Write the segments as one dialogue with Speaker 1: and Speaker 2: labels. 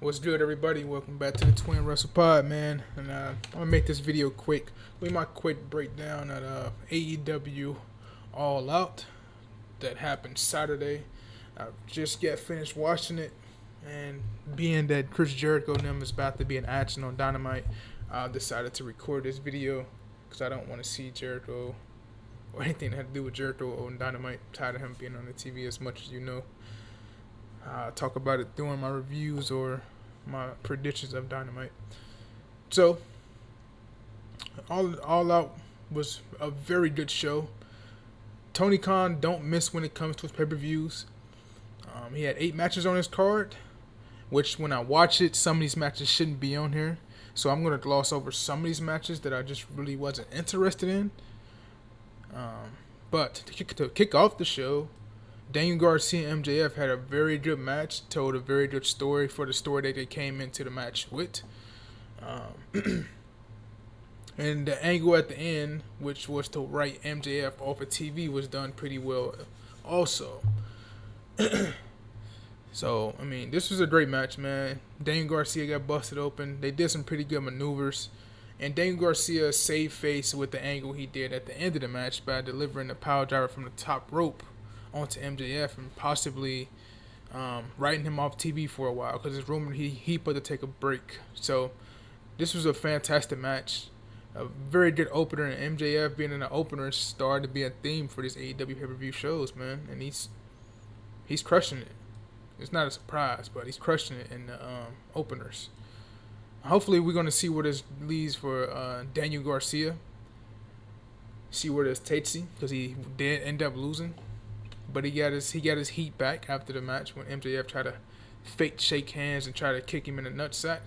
Speaker 1: What's good, everybody? Welcome back to the Twin Wrestle Pod, man. And I'm gonna make this video quick. We might quick breakdown at AEW All Out that happened Saturday. I just got finished watching it, and being that Chris Jericho and them is about to be in action on Dynamite, I decided to record this video because I don't want to see Jericho or anything that had to do with Jericho on Dynamite. I'm tired of him being on the TV as much as you know. Talk about it during my reviews or my predictions of Dynamite. So, all out was a very good show. Tony Khan don't miss when it comes to his pay-per-views. He had 8 matches on his card, which when I watch it, some of these matches shouldn't be on here. So I'm going to gloss over some of these matches that I just really wasn't interested in. But to kick off the show, Daniel Garcia and MJF had a very good match, told a very good story for the story that they came into the match with. And the angle at the end, which was to write MJF off of TV, was done pretty well also. So, I mean, this was a great match, man. Daniel Garcia got busted open. They did some pretty good maneuvers. And Daniel Garcia saved face with the angle he did at the end of the match by delivering the power driver from the top rope onto MJF and possibly writing him off TV for a while because it's rumored he put to take a break. So this was a fantastic match, a very good opener, and MJF being in the opener started to be a theme for these AEW pay-per-view shows, man, and he's crushing it. It's not a surprise, but he's crushing it in the openers. Hopefully we're going to see where this leads for Daniel Garcia, see where this takes him, because he did end up losing. But he got his heat back after the match when MJF tried to fake shake hands and try to kick him in the nutsack.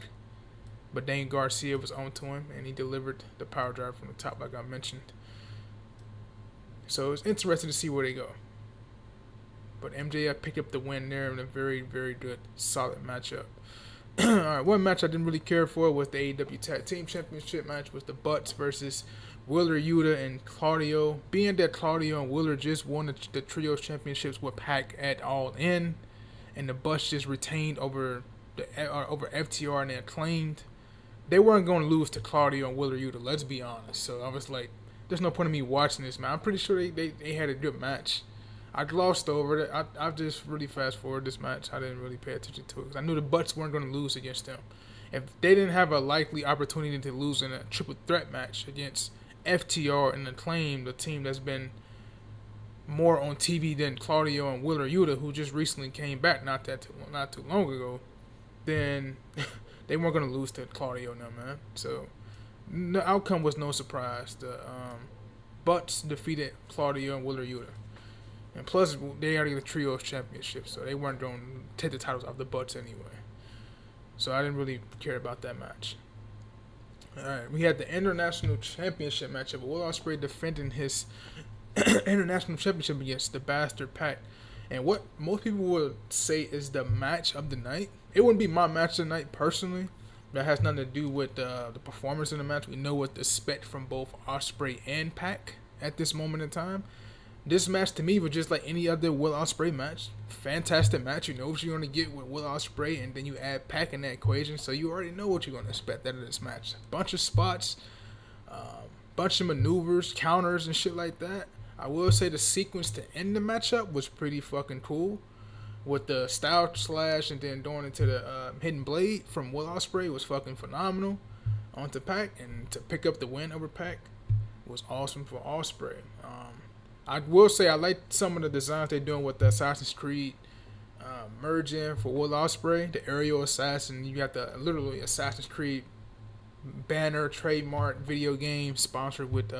Speaker 1: But Daniel Garcia was on to him, and he delivered the power drive from the top, like I mentioned. So it's interesting to see where they go. But MJF picked up the win there in a very, very good, solid matchup. Alright, one match I didn't really care for was the AEW Tag Team Championship match, was the Butts versus Wheeler Yuta and Claudio. Being that Claudio and Wheeler just won the Trios Championships with Pac at All In, and the Butts just retained over FTR and they Acclaimed, they weren't going to lose to Claudio and Wheeler Yuta, let's be honest. So I was like, there's no point in me watching this, man. I'm pretty sure they had a good match. I glossed over it. I just really fast forward this match. I didn't really pay attention to it because I knew the Butts weren't going to lose against them. If they didn't have a likely opportunity to lose in a triple threat match against FTR and Acclaim, the team that's been more on TV than Claudio and Wheeler Yuta, who just recently came back not too long ago, then they weren't going to lose to Claudio and them, man. So the outcome was no surprise. The Butts defeated Claudio and Wheeler Yuta. And plus, they already got the Trios Championship, so they weren't going to take the titles off the Butts anyway. So I didn't really care about that match. Alright, we had the International Championship matchup. Will Ospreay defending his International Championship against the Bastard Pac. And what most people would say is the match of the night. It wouldn't be my match of the night personally. That has nothing to do with the performance in the match. We know what to expect from both Ospreay and Pac at this moment in time. This match to me was just like any other Will Ospreay match. Fantastic match. You know what you're going to get with Will Ospreay, and then you add Pac in that equation, so you already know what you're going to expect out of this match. Bunch of spots, bunch of maneuvers, counters, and shit like that. I will say the sequence to end the matchup was pretty fucking cool. With the style slash and then going into the hidden blade from Will Ospreay was fucking phenomenal. Onto Pac, and to pick up the win over Pac was awesome for Ospreay. I will say I like some of the designs they're doing with the Assassin's Creed merging for Will Ospreay, the aerial assassin. You got the literally Assassin's Creed banner, trademark, video game sponsored with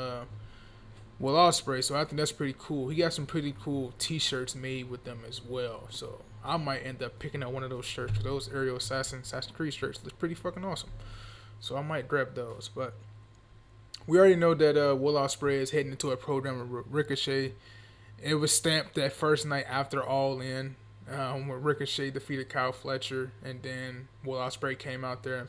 Speaker 1: Will Ospreay. So I think that's pretty cool. He got some pretty cool T-shirts made with them as well. So I might end up picking up one of those shirts. Those aerial Assassin's Creed shirts look pretty fucking awesome. So I might grab those, but. We already know that Will Ospreay is heading into a program with Ricochet. It was stamped that first night after All In. when Ricochet defeated Kyle Fletcher, and then Will Ospreay came out there and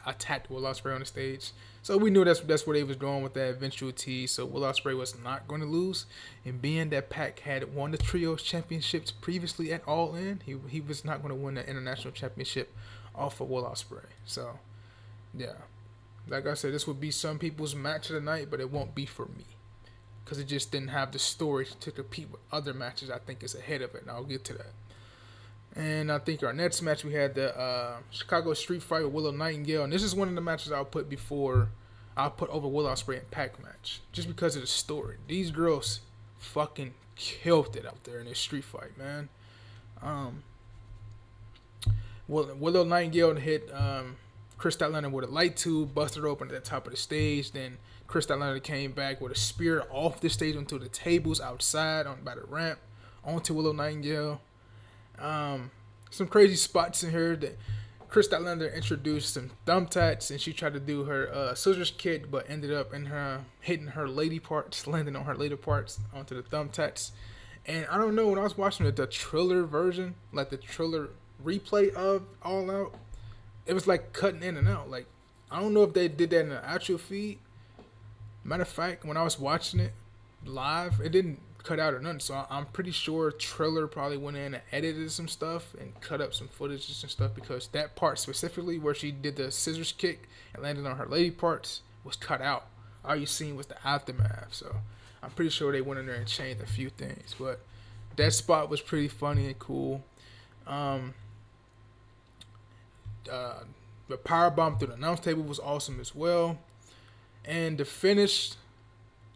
Speaker 1: attacked Will Ospreay on the stage. So we knew that's what they was doing with that eventual tease. So Will Ospreay was not going to lose, and being that Pac had won the trios championships previously at All In, he was not going to win the international championship off of Will Ospreay. So yeah, like I said, this would be some people's match of the night, but it won't be for me because it just didn't have the story to compete with other matches I think is ahead of it, and I'll get to that. And I think our next match we had the Chicago Street Fight with Willow Nightingale, and this is one of the matches I'll put over Will Ospreay and Pac match just because of the story. These girls fucking killed it out there in this street fight, man. Willow Nightingale hit Chris Statlander with a light tube, busted her open at the top of the stage. Then Chris Statlander came back with a spear off the stage onto the tables outside by the ramp onto Willow Nightingale. Some crazy spots in here that Chris Statlander introduced some thumbtacks, and she tried to do her scissors kick, but ended up hitting her lady parts, landing on her lady parts onto the thumbtacks. And I don't know, when I was watching the Triller version, like the Triller replay of All Out, it was like cutting in and out. Like, I don't know if they did that in the actual feed. Matter of fact, when I was watching it live, it didn't cut out or nothing. So I'm pretty sure Triller probably went in and edited some stuff and cut up some footage and stuff, because that part specifically where she did the scissors kick and landed on her lady parts was cut out. All you seen was the aftermath. So I'm pretty sure they went in there and changed a few things. But that spot was pretty funny and cool. The powerbomb through the announce table was awesome as well. And the finish,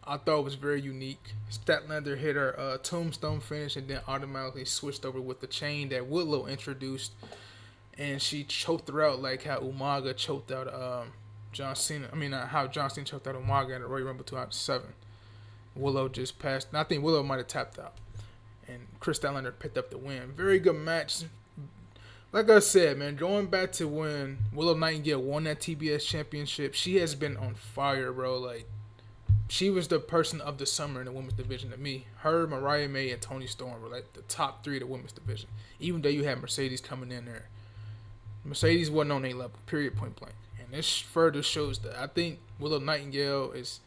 Speaker 1: I thought was very unique. Statlander hit her tombstone finish and then automatically switched over with the chain that Willow introduced. And she choked her out like how Umaga choked out John Cena. How John Cena choked out Umaga in the Royal Rumble 2007. Willow just passed. I think Willow might have tapped out. And Chris Statlander picked up the win. Very good match. Like I said, man, going back to when Willow Nightingale won that TBS championship, she has been on fire, bro. Like, she was the person of the summer in the women's division to me. Her, Mariah May, and Toni Storm were like the top three of the women's division. Even though you had Mercedes coming in there. Mercedes wasn't on a level, period, point blank. And this further shows that. I think Willow Nightingale is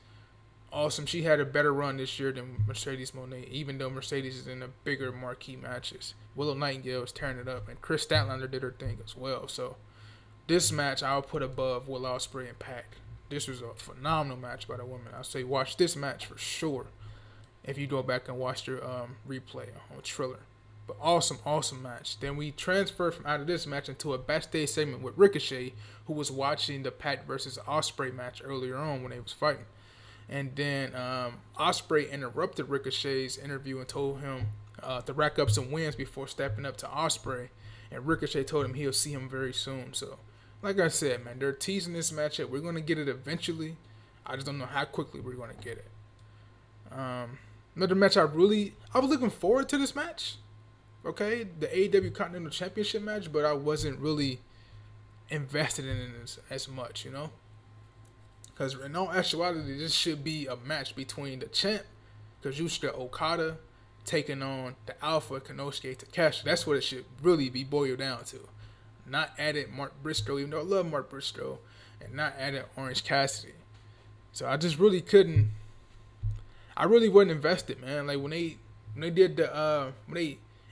Speaker 1: awesome. She had a better run this year than Mercedes Moné, even though Mercedes is in the bigger marquee matches. Willow Nightingale is tearing it up, and Chris Statlander did her thing as well. So this match I'll put above Will Ospreay and Pac. This was a phenomenal match by the women. I'll say watch this match for sure if you go back and watch your replay on Triller. But awesome match. Then we transferred from out of this match into a backstage segment with Ricochet, who was watching the Pac versus Ospreay match earlier on when they was fighting. And then Ospreay interrupted Ricochet's interview and told him to rack up some wins before stepping up to Ospreay. And Ricochet told him he'll see him very soon. So, like I said, man, they're teasing this matchup. We're going to get it eventually. I just don't know how quickly we're going to get it. Another match I was looking forward to this match. Okay, the AEW Continental Championship match, but I wasn't really invested in it as much, you know? Because in all actuality, this should be a match between the champ, Kazuchika Okada, taking on the Alpha Konosuke Takeshita. That's what it should really be boiled down to. Not added Mark Briscoe, even though I love Mark Briscoe, and not added Orange Cassidy. So I just really couldn't. I really wasn't invested, man. Like when they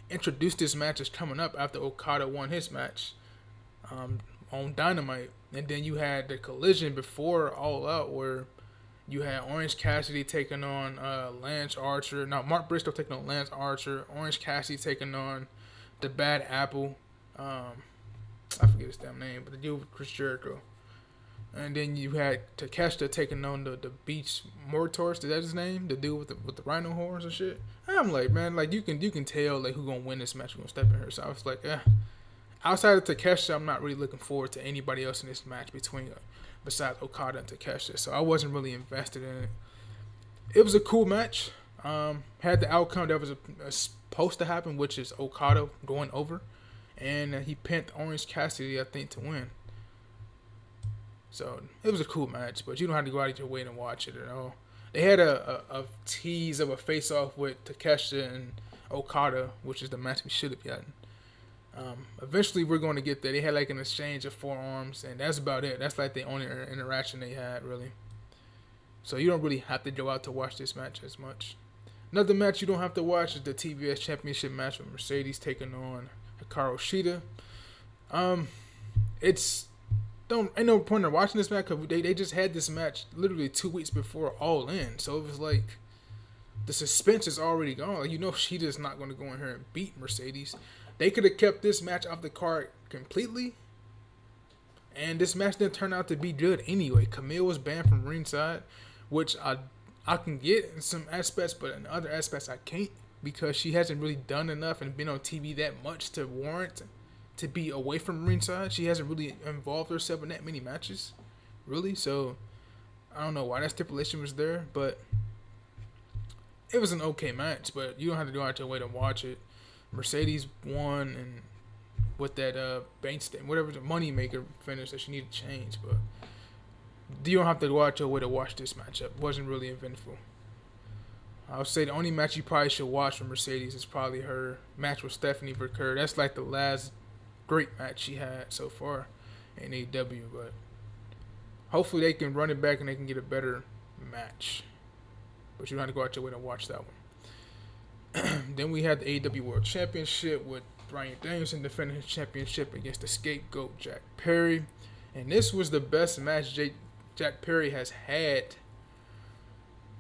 Speaker 1: introduced this match as coming up after Okada won his match on Dynamite. And then you had the collision before All Out where you had Orange Cassidy taking on Lance Archer. Now, Mark Briscoe taking on Lance Archer. Orange Cassidy taking on the Bad Apple. I forget his damn name, but the dude with Chris Jericho. And then you had Takeshita taking on the Beach Mortors. Is that his name? The dude with the rhino horns and shit. I'm like, man, like you can tell like who gonna win this match, who gonna step in here. So I was like, outside of Takeshita, I'm not really looking forward to anybody else in this match besides Okada and Takeshita. So I wasn't really invested in it. It was a cool match. Had the outcome that was supposed to happen, which is Okada going over, and he pinned Orange Cassidy, I think, to win. So it was a cool match, but you don't have to go out of your way and watch it at all. They had a tease of a face-off with Takeshita and Okada, which is the match we should have gotten. Eventually, we're going to get there. They had like an exchange of forearms, and that's about it. That's like the only interaction they had, really. So you don't really have to go out to watch this match as much. Another match you don't have to watch is the TBS Championship match with Mercedes taking on Hikaru Shida. It's ain't no point in watching this match because they just had this match literally 2 weeks before All In, so it was like the suspense is already gone. Like, Shida's not going to go in here and beat Mercedes. They could have kept this match off the card completely, and this match didn't turn out to be good anyway. Camille was banned from ringside, which I can get in some aspects, but in other aspects I can't, because she hasn't really done enough and been on TV that much to warrant to be away from ringside. She hasn't really involved herself in that many matches, really. So I don't know why that stipulation was there, but it was an okay match. But you don't have to go out your way to watch it. Mercedes won, and with that Bankstand, whatever the moneymaker finish that she needed to change, but you don't have to go out your way to watch this matchup. It wasn't really eventful. I would say the only match you probably should watch from Mercedes is probably her match with Stephanie Verker. That's like the last great match she had so far in AEW, but hopefully they can run it back and they can get a better match. But you don't have to go out your way to watch that one. Then we had the AEW World Championship with Bryan Danielson defending his championship against the scapegoat Jack Perry. And this was the best match Jack Perry has had,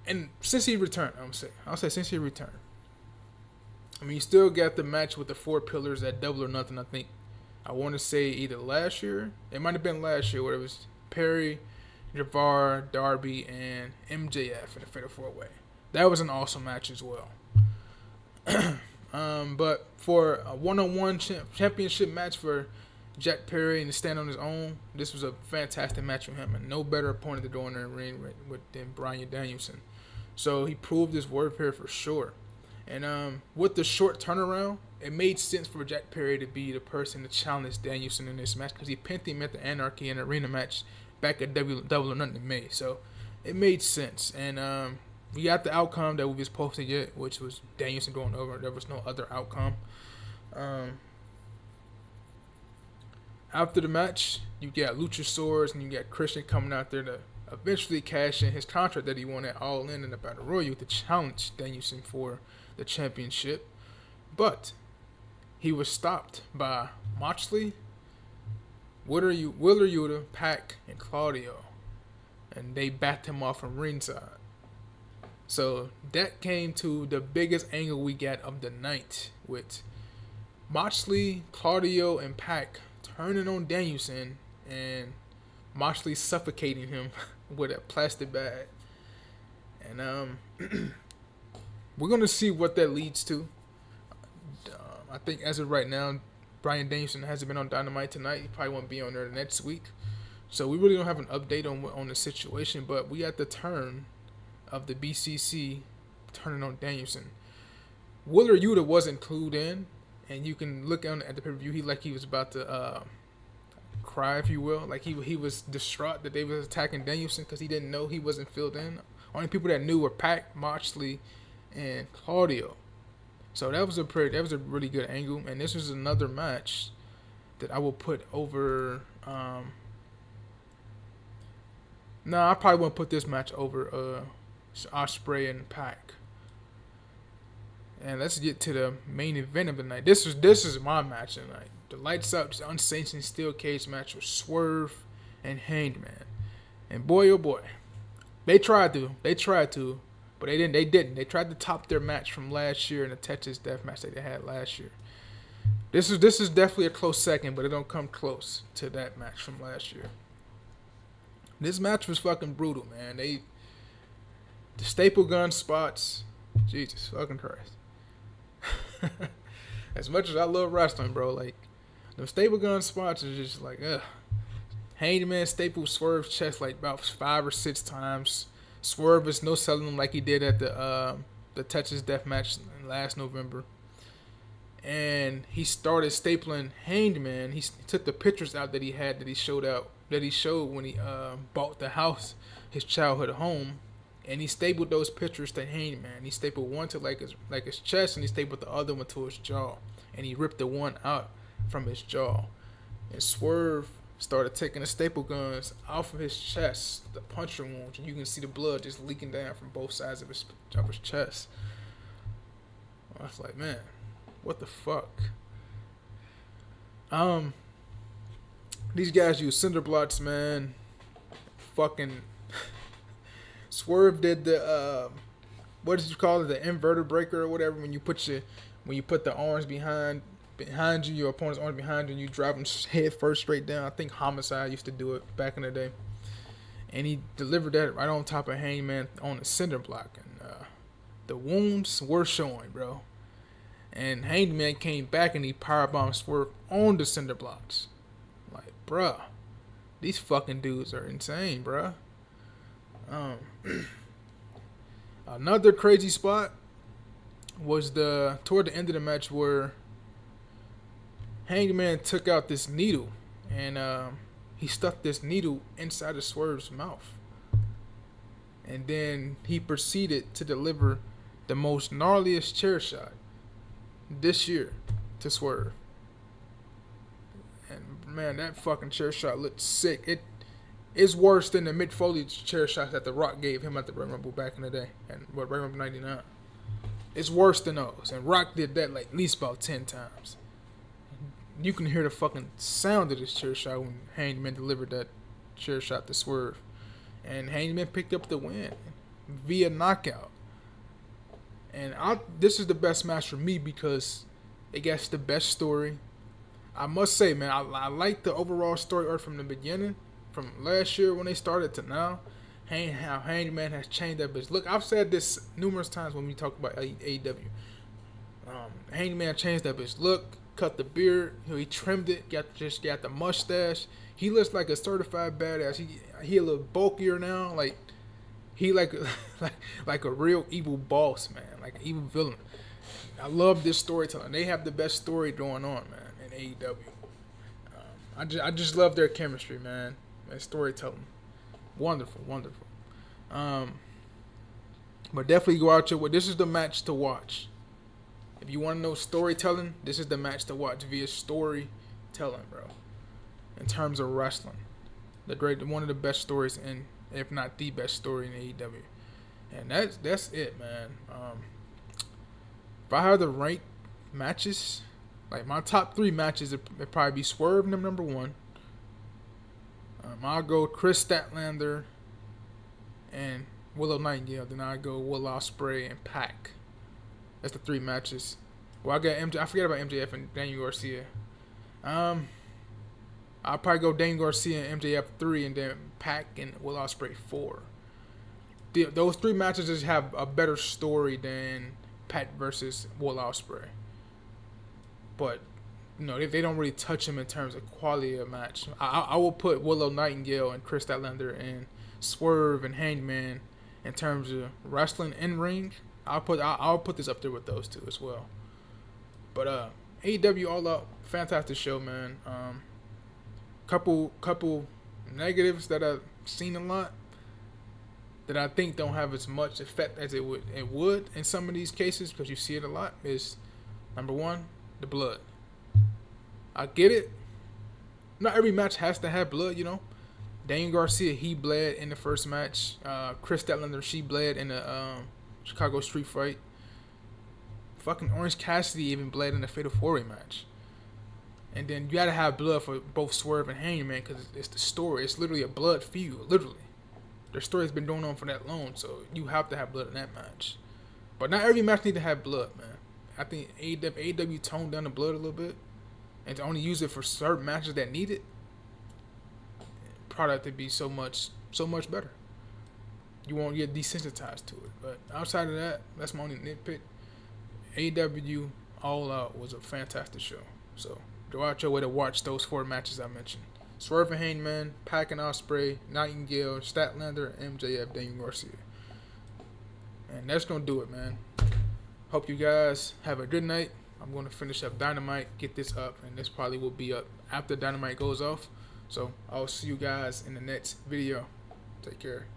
Speaker 1: and since he returned, I'll say since he returned. I mean, you still got the match with the 4 pillars at Double or Nothing. I want to say either last year, it might have been last year, where it was Perry, Javar, Darby, and MJF in a Fatal 4-Way. That was an awesome match as well. But for a one-on-one championship match for Jack Perry and to stand on his own, this was a fantastic match for him, and no better opponent to go in the ring than Bryan Danielson. So he proved his worth here for sure. And with the short turnaround, it made sense for Jack Perry to be the person to challenge Danielson in this match, because he pinned him at the Anarchy and Arena match back at Double or Nothing in May. So it made sense. And we got the outcome that we were supposed to get, which was Danielson going over. There was no other outcome. After the match, you got Luchasaurus and you got Christian coming out there to eventually cash in his contract that he won at All In the Battle Royal to challenge Danielson for the championship. But he was stopped by Moxley, Willer Yuta, Pac, and Claudio. And they backed him off from ringside. So that came to the biggest angle we got of the night, with Moxley, Claudio, and Pac turning on Danielson and Moxley suffocating him with a plastic bag. And we're going to see what that leads to. I think as of right now, Bryan Danielson hasn't been on Dynamite tonight. He probably won't be on there next week. So we really don't have an update on the situation, but we at the turn of the BCC turning on Danielson. Willer Yuta wasn't clued in, and you can look at the pay-per-view, he was about to cry, if you will. Like he was distraught that they was attacking Danielson because he didn't know he wasn't filled in. Only people that knew were Pac, Moxley, and Claudio. So that was a really good angle, and this was another match that I will put over. I probably won't put this match over Ospreay and Pac. And let's get to the main event of the night. This is my match tonight. The lights up, unsanctioned steel cage match with Swerve and Hangman. And boy, oh boy, they tried to, but they didn't. They tried to top their match from last year in the Texas Death match that they had last year. This is definitely a close second, but it don't come close to that match from last year. This match was fucking brutal, man. The staple gun spots, Jesus fucking Christ. As much as I love wrestling, bro, like, the staple gun spots is just like, ugh. Hangman stapled Swerve's chest like about 5 or 6 times. Swerve is no selling him like he did at the Texas Death match last November. And he started stapling Hangman. He took the pictures out that he showed when he bought the house, his childhood home, and he stapled those pictures to Hangman. He stapled one to like his chest, and he stapled the other one to his jaw, and he ripped the one out from his jaw. And Swerve started taking the staple guns off of his chest, the puncture wounds, and you can see the blood just leaking down from both sides of his chest. I was like, man, what the fuck? These guys use cinder blocks, man. Fucking Swerve did the what did you call it? The inverter breaker or whatever. When you put the arms behind you, your opponent's arms behind you, and you drive them head first straight down. I think Homicide used to do it back in the day, and he delivered that right on top of Hangman on the cinder block, and the wounds were showing, bro. And Hangman came back and he powerbombed Swerve on the cinder blocks. Like, bruh, these fucking dudes are insane, bruh. Another crazy spot was toward the end of the match where Hangman took out this needle and he stuck this needle inside of Swerve's mouth. And then he proceeded to deliver the most gnarliest chair shot this year to Swerve. And man, that fucking chair shot looked sick. It's worse than the Mick Foley chair shots that The Rock gave him at the Royal Rumble back in the day, and Royal Rumble '99. It's worse than those, and Rock did that like at least about 10 times. You can hear the fucking sound of this chair shot when Hangman delivered that chair shot to Swerve, and Hangman picked up the win via knockout. And this is the best match for me because it gets the best story. I must say, man, I like the overall story arc from the beginning, from last year when they started to now. How Hangman has changed up his look. I've said this numerous times when we talk about AEW. Hangman changed up his look, cut the beard, he trimmed it, got the mustache. He looks like a certified badass. He a little bulkier now, like he like a real evil boss, man, like an evil villain. I love this storytelling. They have the best story going on, man, in AEW. I just love their chemistry, man. And storytelling, wonderful. But definitely go out your way. This is the match to watch. If you want to know storytelling, this is the match to watch via storytelling, bro. In terms of wrestling, one of the best stories in, if not the best story in AEW, and that's it, man. If I had to rank matches, like my top 3 matches, it'd probably be Swerve number 1. I'll go Chris Statlander and Willow Nightingale. Then I'll go Will Ospreay and Pac. That's the 3 matches. Well, I got MJ. I forget about MJF and Daniel Garcia. I'll probably go Daniel Garcia and MJF 3, and then Pac and Will Ospreay 4. Those 3 matches just have a better story than Pac versus Will Ospreay. But they don't really touch him in terms of quality of match. I will put Willow Nightingale and Chris Statlander and Swerve and Hangman in terms of wrestling in ring. I'll put this up there with those 2 as well. But AEW All Out, fantastic show, man. Couple negatives that I've seen a lot that I think don't have as much effect as it would in some of these cases, because you see it a lot, is number 1, the blood. I get it. Not every match has to have blood, Daniel Garcia, he bled in the first match. Chris Statlander, she bled in the Chicago Street Fight. Fucking Orange Cassidy even bled in the Fatal 4-Way match. And then you gotta have blood for both Swerve and Hangman, because it's the story. It's literally a blood feud, literally. Their story's been going on for that long, so you have to have blood in that match. But not every match need to have blood, man. I think AEW toned down the blood a little bit, and to only use it for certain matches that need it, product to be so much better. You won't get desensitized to it. But outside of that, that's my only nitpick. AEW All Out was a fantastic show. So go out your way to watch those 4 matches I mentioned. Swerve and Hangman, Pac and Ospreay, Nightingale, Statlander, MJF, Daniel Garcia. And that's going to do it, man. Hope you guys have a good night. I'm going to finish up Dynamite, get this up, and this probably will be up after Dynamite goes off. So I'll see you guys in the next video. Take care.